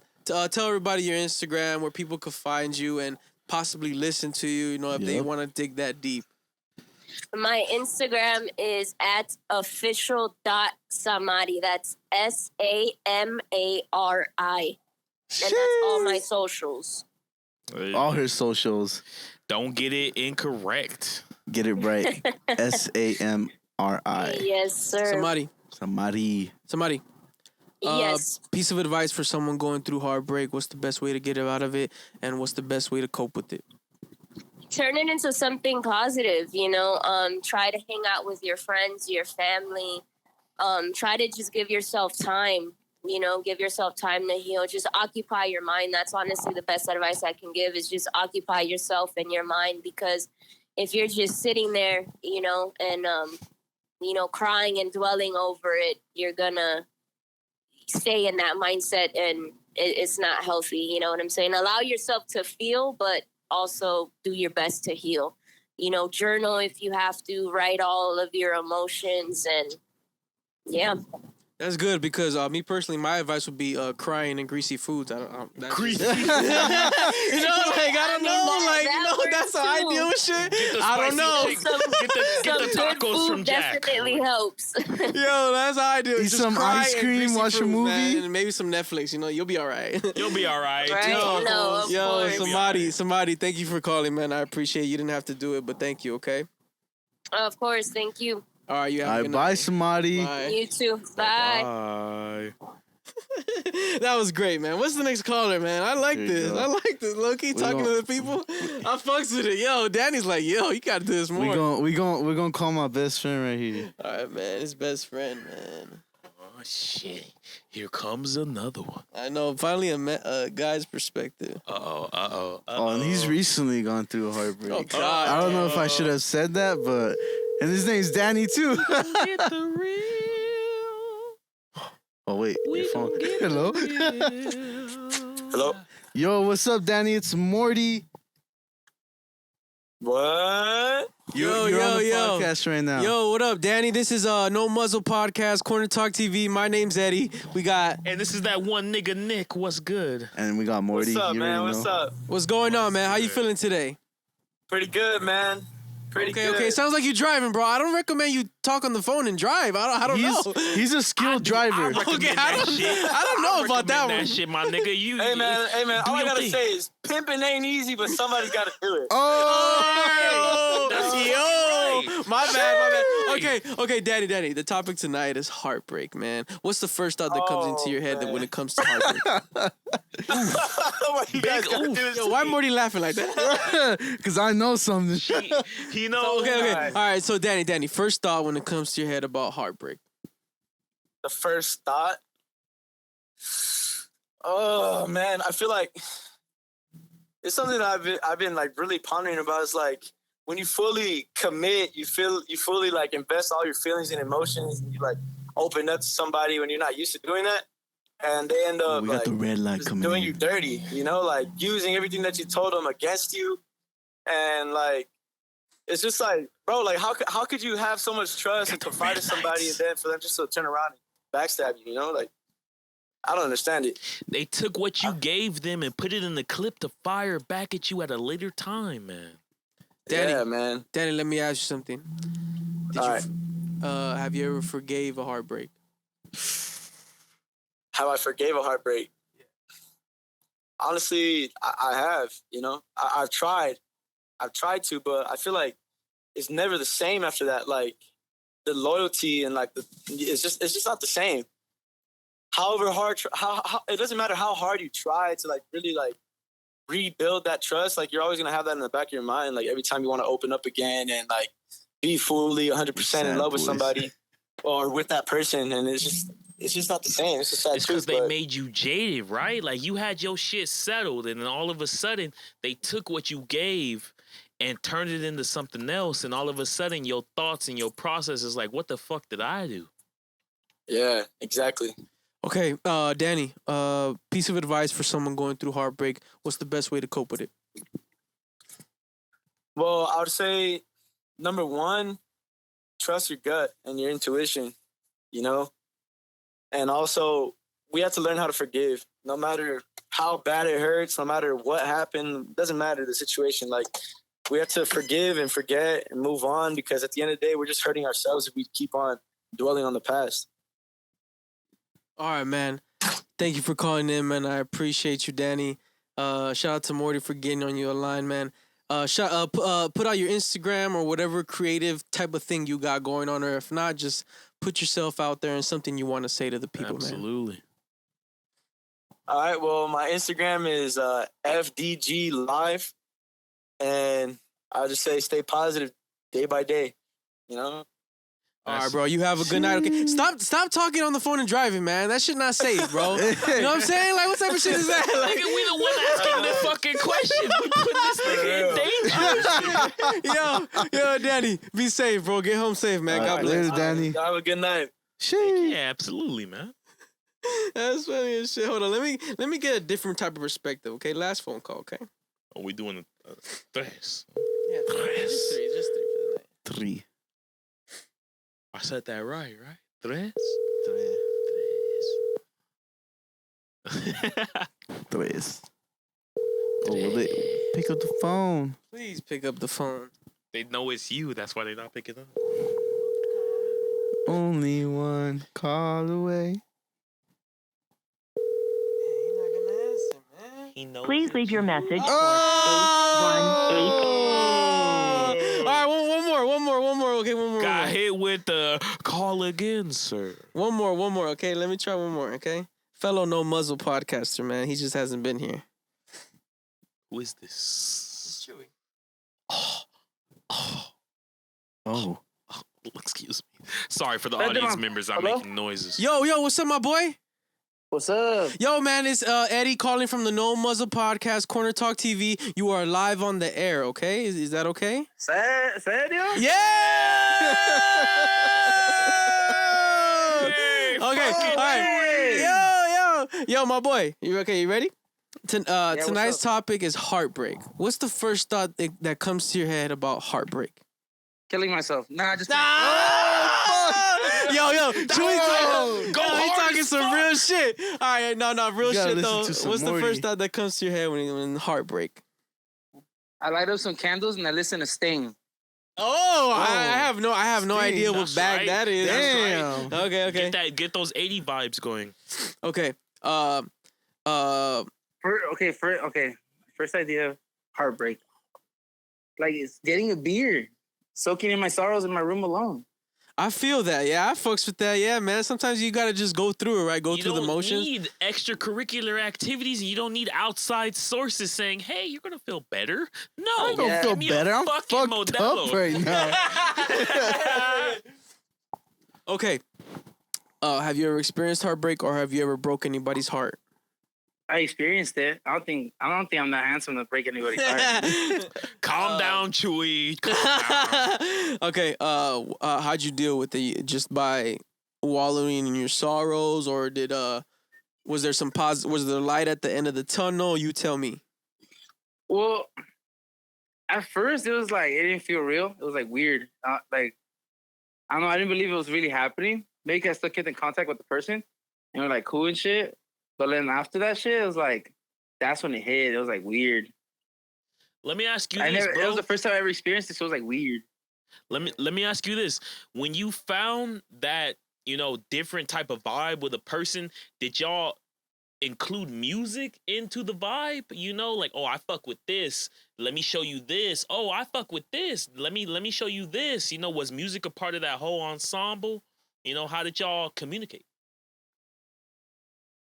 everybody your Instagram where people could find you and possibly listen to you. If they want to dig that deep. My Instagram is at official.samari. That's SAMARI. And that's all my socials. All her socials. Don't get it incorrect. Get it right. SAMRI. Yes, sir. Somebody. Yes. Piece of advice for someone going through heartbreak. What's the best way to get out of it? And what's the best way to cope with it? Turn it into something positive, try to hang out with your friends, your family. Try to just give yourself time, give yourself time to heal. Just occupy your mind. That's honestly the best advice I can give, is just occupy yourself and your mind, because if you're just sitting there, and, crying and dwelling over it, you're gonna stay in that mindset, and it's not healthy. You know what I'm saying? Allow yourself to feel, but also do your best to heal. Journal if you have to, write all of your emotions, and yeah. That's good, because me personally, my advice would be crying and greasy foods. That's Greasy. I don't know. That's too. how I deal with shit. Get the I don't spicy know. chicken. Get the Some good tacos food from Jack. definitely helps. Yo, that's how I do it. Eat Just some cry ice and cream, greasy watch a foods, movie. man, and maybe some Netflix. You'll be all right. You'll be all right. Right? No, of course. Somebody, thank you for calling, man. I appreciate it. You didn't have to do it, but thank you, okay? Of course, thank you. All right, you have a good Bye, night. somebody. Bye. You too. Bye. Bye. That was great, man. What's the next caller, man? I like There you this. go. I like this. Low-key talking to the people. I fucks with it. Yo, Danny's like, yo, you gotta do this more. We're gonna call my best friend right here. All right, man. His best friend, man. Oh shit! Here comes another one. I know. Finally, a guy's perspective. Uh-oh. Oh, and he's recently gone through a heartbreak. Oh, God. I don't know if I should have said that, but and his name's Danny too. Get the real. Oh wait, your phone. get Hello. Hello? Yo, what's up, Danny? It's Morty. What? Yo, You're on the yo. podcast right now. Yo, what up, Danny? This is No Muzzle Podcast, Corner Talk TV. My name's Eddie. We got... And this is that one nigga Nick. What's good? And we got Morty. What's up, You man? already What's know. up? What's going on, man? How you feeling today? Pretty good, man. Pretty Okay, good. okay. Sounds like you're driving, bro. I don't recommend you talk on the phone and drive. I don't know. He's a skilled driver. Okay, I don't know about that one. That shit, my nigga. You. Hey man, do all I your gotta thing. say is pimping ain't easy, but somebody's gotta do it. Oh, That's Yo, my bad. Right. Okay, Danny. The topic tonight is heartbreak, man. What's the first thought that comes into your head that man. when it comes to heartbreak? Why you guys gotta do this? Yo, to why me? Morty laughing like that? because I know something. You know. Okay. Alright. All right, so Danny, first thought when it comes to your head about heartbreak. The first thought. Oh man, I feel like it's something that I've been like really pondering about. It's like when you fully commit, you fully like invest all your feelings and emotions, and you like open up to somebody when you're not used to doing that, and they end up We got like the red light just coming doing in. you dirty. You know, like using everything that you told them against you, and like it's just like, bro, like how could you have so much trust and confide in somebody and then for them just to turn around and backstab you? You know, like I don't understand it. They took what you gave them and put it in the clip to fire back at you at a later time, man. Danny, Yeah, man. Danny, let me ask you something. All right. Have you ever forgave a heartbreak? How I forgave a heartbreak. Honestly, I have. You know, I've tried to, but I feel like it's never the same after that. Like the loyalty and like it's just not the same. However hard, how it doesn't matter how hard you try to like really like rebuild that trust. Like you're always gonna have that in the back of your mind. Like every time you want to open up again and like be fully 100% in love with somebody or with that person, and it's just not the same. It's just sad It's because truth. they but- made you jaded, right? Like you had your shit settled, and then all of a sudden they took what you gave and turned it into something else, and all of a sudden your thoughts and your process is like, what the fuck did I do? Yeah, exactly. Okay, Danny, piece of advice for someone going through heartbreak. What's the best way to cope with it? Well, I would say number one, trust your gut and your intuition, you know? And also, we have to learn how to forgive. No matter how bad it hurts, no matter what happened, doesn't matter the situation. Like, we have to forgive and forget and move on because at the end of the day, we're just hurting ourselves if we keep on dwelling on the past. All right, man. Thank you for calling in, man. I appreciate you, Danny. Shout out to Morty for getting on your line, man. Put out your Instagram or whatever creative type of thing you got going on, or if not, just put yourself out there and something you want to say to the people, man. Absolutely. All right, well, my Instagram is FDG Live. And I'll just say stay positive day by day, you know? All right, bro. You have a good night. Okay, stop talking on the phone and driving, man. That shit not safe, bro. You know what I'm saying? Like, what type of shit is that? Like, Nigga, we the one asking the fucking question. We put this nigga in danger. yo, Danny, be safe, bro. Get home safe, man. God bless. Later, Danny. Y'all have a good night. Yeah, absolutely, man. That's funny as shit. Hold on, let me get a different type of perspective. Okay, last phone call. Okay. Are we doing tres? Yeah, just three for the night. 3. I said that right? Tres? 3. Oh, will they pick up the phone? Please pick up the phone. They know it's you. That's why they're not picking up. Only one call away. You're not gonna answer, man. He knows. Please leave your message for All right, one more. Okay, one more. Got hit with the call again, sir. One more. Okay, let me try one more. Okay, fellow No Muzzle podcaster, man. He just hasn't been here. Who is this? Chewy. Oh. Excuse me. Sorry for the Hey, audience Dom. members. I'm Hello? making noises. Yo, what's up, my boy? What's up? Yo, man, it's Eddie calling from the No Muzzle podcast, Corner Talk TV. You are live on the air. Okay, is that okay? Serio? Yeah. Hey, Okay, fucking all right. hey. Yo, my boy. You okay? You ready? what's Tonight's up? topic is heartbreak. What's the first thought that comes to your head about heartbreak? Killing myself. Nah, just Yo, Chewy, Go he hard talking as some fuck. real shit. All right, no, real You gotta shit listen though. to some What's the Morty. first thought that comes to your head when heartbreak? I light up some candles and I listen to Sting. I have no idea what That's bag right. that is. That's Damn. Okay. Get those 80 vibes going. Okay. First idea, heartbreak. Like it's getting a beer, soaking in my sorrows in my room alone. I feel that. Yeah, I fucks with that. Yeah, man. Sometimes you gotta just go through it, right? Go You through the don't motions. need extracurricular activities. You don't need outside sources saying, "Hey, you're gonna feel better." No, I don't feel give me a better. I'm fucking fucked Modelo. up right now. Okay. Have you ever experienced heartbreak, or have you ever broke anybody's heart? I experienced it. I don't think I'm that handsome to break anybody's heart. Calm down, Chewy. Calm down. Okay. How'd you deal with it? Just by wallowing in your sorrows, or was there some was there light at the end of the tunnel? You tell me. Well, at first it was like it didn't feel real. It was like weird. Like I don't know. I didn't believe it was really happening. Maybe I still kept in contact with the person, and we're like cool and shit. But then after that shit, it was like that's when it hit. It was like weird. Let me ask you this, bro. It was the first time I ever experienced it. So it was like weird. Let me ask you this: when you found that different type of vibe with a person, did y'all include music into the vibe? Like, oh, I fuck with this. Let me show you this. Oh, I fuck with this. Let me show you this. Was music a part of that whole ensemble? How did y'all communicate?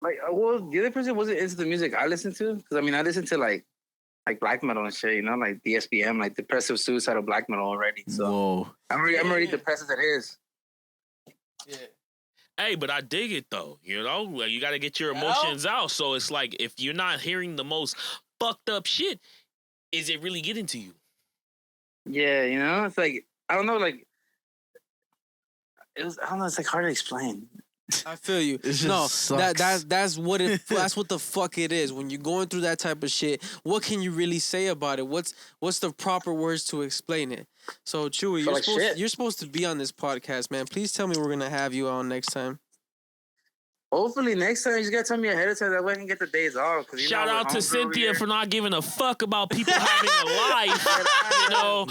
Like, well, the other person wasn't into the music I listened to because I listen to like black metal and shit. Like DSBM, like depressive suicidal black metal already. So Whoa. I'm already depressed as it is. Yeah. Hey, but I dig it though. Like you got to get your emotions out. So it's like if you're not hearing the most fucked up shit, is it really getting to you? Yeah, it's like I don't know, like I don't know. It's like hard to explain. I feel you. It just No, sucks. that's what the fuck it is. When you're going through that type of shit, what can you really say about it? What's the proper words to explain it? So Chewy, you're supposed to be on this podcast, man. Please tell me we're gonna have you on next time. Hopefully next time you just gotta tell me ahead of time that way I can get the days off. Shout out to Cynthia for not giving a fuck about people having a life.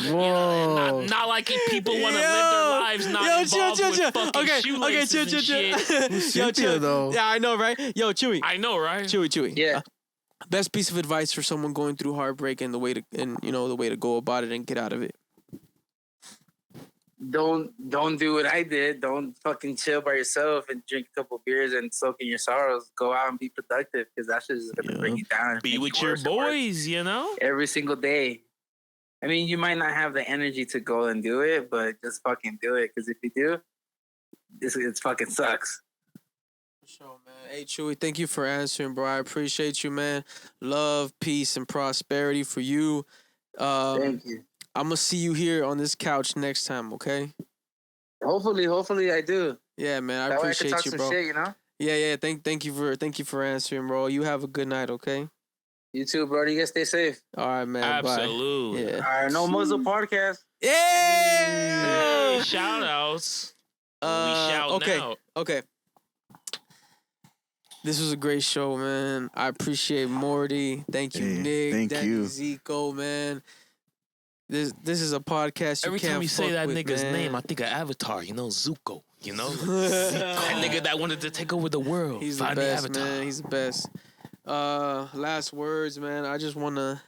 Whoa. Not like if people want to live their lives not involved with fucking shoelaces and shit. Who's Cynthia, though? Yeah, I know, right? Yo, Chewy. I know, right? Chewy. Yeah. Best piece of advice for someone going through heartbreak and the way to go about it and get out of it. Don't do what I did. Don't fucking chill by yourself and drink a couple beers and soak in your sorrows. Go out and be productive because that shit is gonna bring you down. Be with your boys, every single day. You might not have the energy to go and do it, but just fucking do it. Because if you do, it fucking sucks. For sure, man. Hey, Chewy, thank you for answering, bro. I appreciate you, man. Love, peace, and prosperity for you. Thank you. I'm gonna see you here on this couch next time, okay? Hopefully I do. Yeah, man. I that appreciate way I can talk you, some bro. Shit, Yeah. Thank you for answering, bro. You have a good night, okay? You too, bro. You guys stay safe. All right, man. Absolutely. Bye. Yeah. All right, no Muzzle podcast. Yeah. Hey, shout outs. We shout out. Okay. This was a great show, man. I appreciate Morty. Thank you, Nick. Thank Danny, you. Zico, man. This is a podcast Every can't time you say fuck that with, nigga's man. name, I think of Avatar, Zuko, That nigga that wanted to take over the world. He's the Find best, Avatar. man. He's the best. Last words, man. I just wanna.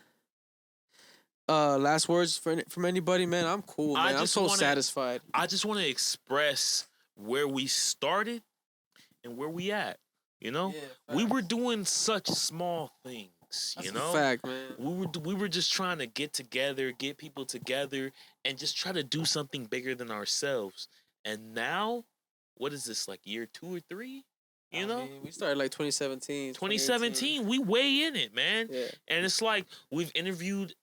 Last words from anybody, man. I'm cool, man. I'm so satisfied. I just want to express where we started and where we at. We were doing such small things. That's a fact, man. We were just trying to get together, get people together, and just try to do something bigger than ourselves. And now, what is this, like year 2 or 3? We started like 2017. 2017, we way in it, man. Yeah. And it's like we've interviewed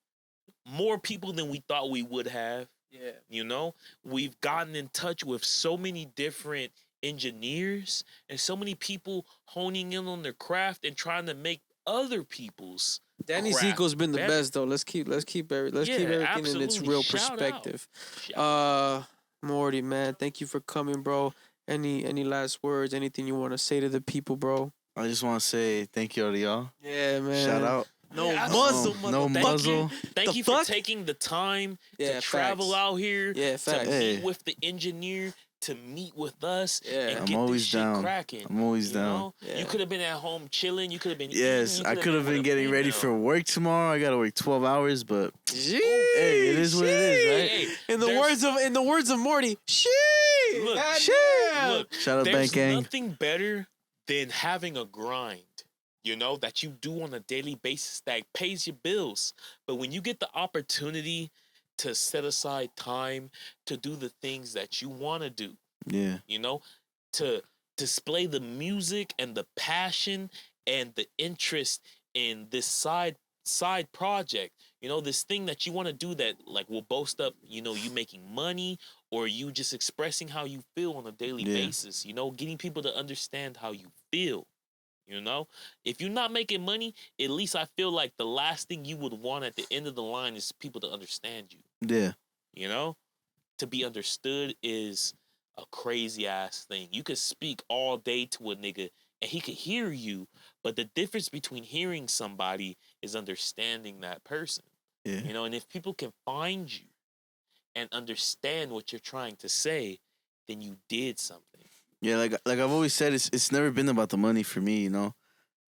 more people than we thought we would have. Yeah. We've gotten in touch with so many different engineers and so many people honing in on their craft and trying to make other people's Danny craft Zico's been the better. best though. Let's keep everything in its real perspective. Morty, man, thank you for coming, bro. Any last words? Anything you want to say to the people, bro? I just want to say thank you to y'all. Yeah, man. Shout out. No Yeah, muzzle, no motherfucker. muzzle. Thank The you fuck? for taking the time Yeah, to travel facts. out here, Yeah, to facts. Hey. meet with the engineer, to meet with us, Yeah. and I'm get always this shit down. cracking. I'm always you down. know? Yeah. You could have been at home chilling. You could have been Yes, eating. I could have been with a getting ready female. for work tomorrow. I gotta work 12 hours, but Hey, it is what it is, right? Hey, In the words of Morty, shit. Look, goddamn. Look, Shout out there's Bank Gang. nothing better than having a grind, that you do on a daily basis that pays your bills. But when you get the opportunity to set aside time to do the things that you want to do, Yeah. to display the music and the passion and the interest in this side project, this thing that you want to do that like will boast up, you making money or you just expressing how you feel on a daily Yeah. basis, getting people to understand how you feel. If you're not making money, at least I feel like the last thing you would want at the end of the line is people to understand you. Yeah. To be understood is a crazy ass thing. You could speak all day to a nigga and he could hear you, but the difference between hearing somebody is understanding that person. Yeah. And if people can find you and understand what you're trying to say, then you did something. Yeah, like I've always said, it's never been about the money for me,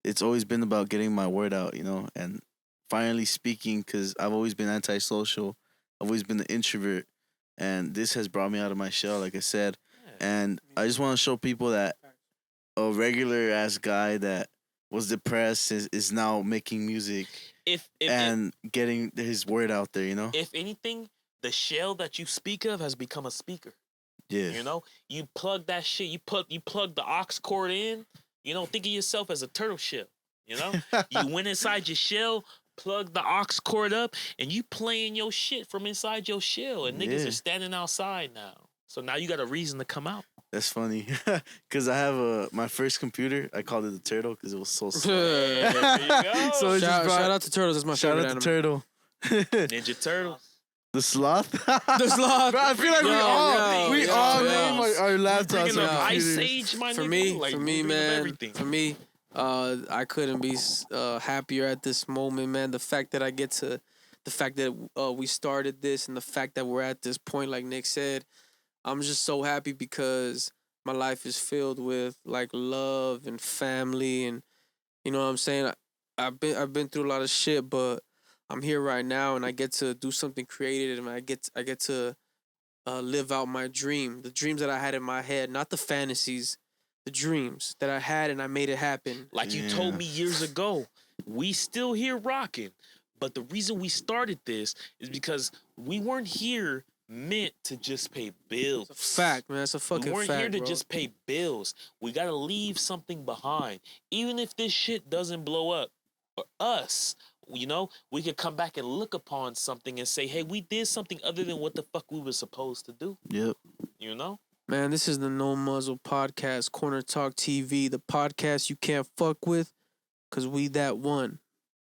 It's always been about getting my word out, and finally speaking, because I've always been antisocial. I've always been an introvert, and this has brought me out of my shell, like I said. And I just want to show people that a regular-ass guy that was depressed is now making music and getting his word out there, If anything, the shell that you speak of has become a speaker. Yeah. You plug that shit, you plug the aux cord in, think of yourself as a turtle shell, you went inside your shell, plug the aux cord up, and you playing your shit from inside your shell, and niggas Yeah. are standing outside now. So now you got a reason to come out. That's funny, because I have my first computer. I called it the Turtle because it was so slow. There you go. So it just Shout brought- out to Turtles. That's my Shout favorite out to animal. Turtle. Ninja Turtles. The Sloth? The Sloth. Bro, I feel like we all name our laptops. Bringing our up Ice computers. Age, my For nigga. me, Like, for we me, bringing up man. everything. For me, I couldn't be happier at this moment, man. The fact that we started this, and the fact that we're at this point, like Nick said, I'm just so happy because my life is filled with like love and family, and you know what I'm saying. I've been through a lot of shit, but I'm here right now, and I get to do something creative, and I get to live out my dream, the dreams that I had in my head, not the fantasies, the dreams that I had, and I made it happen. Like you told me years ago, we still here rocking. But the reason we started this is because we weren't here meant to just pay bills. It's a fact, man. It's a fucking We weren't fact, here to bro. just pay bills. We got to leave something behind. Even if this shit doesn't blow up for us, we could come back and look upon something and say, hey, we did something other than what the fuck we were supposed to do. Yep. Man, this is the No Muzzle Podcast, Corner Talk TV, the podcast you can't fuck with, because we that one.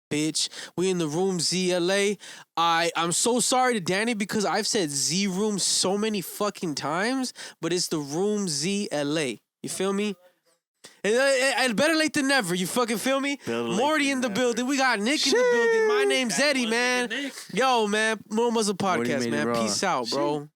Bitch, we in the room ZLA. I'm so sorry to Danny because I've said Z room so many fucking times, but it's the room ZLA. You feel me? And better late than never. You fucking feel me? Morty in the building. We got Nick in the building. My name's Eddie, man. Yo, man. No Muzzle Morty Podcast, made it man. raw. Peace out, bro.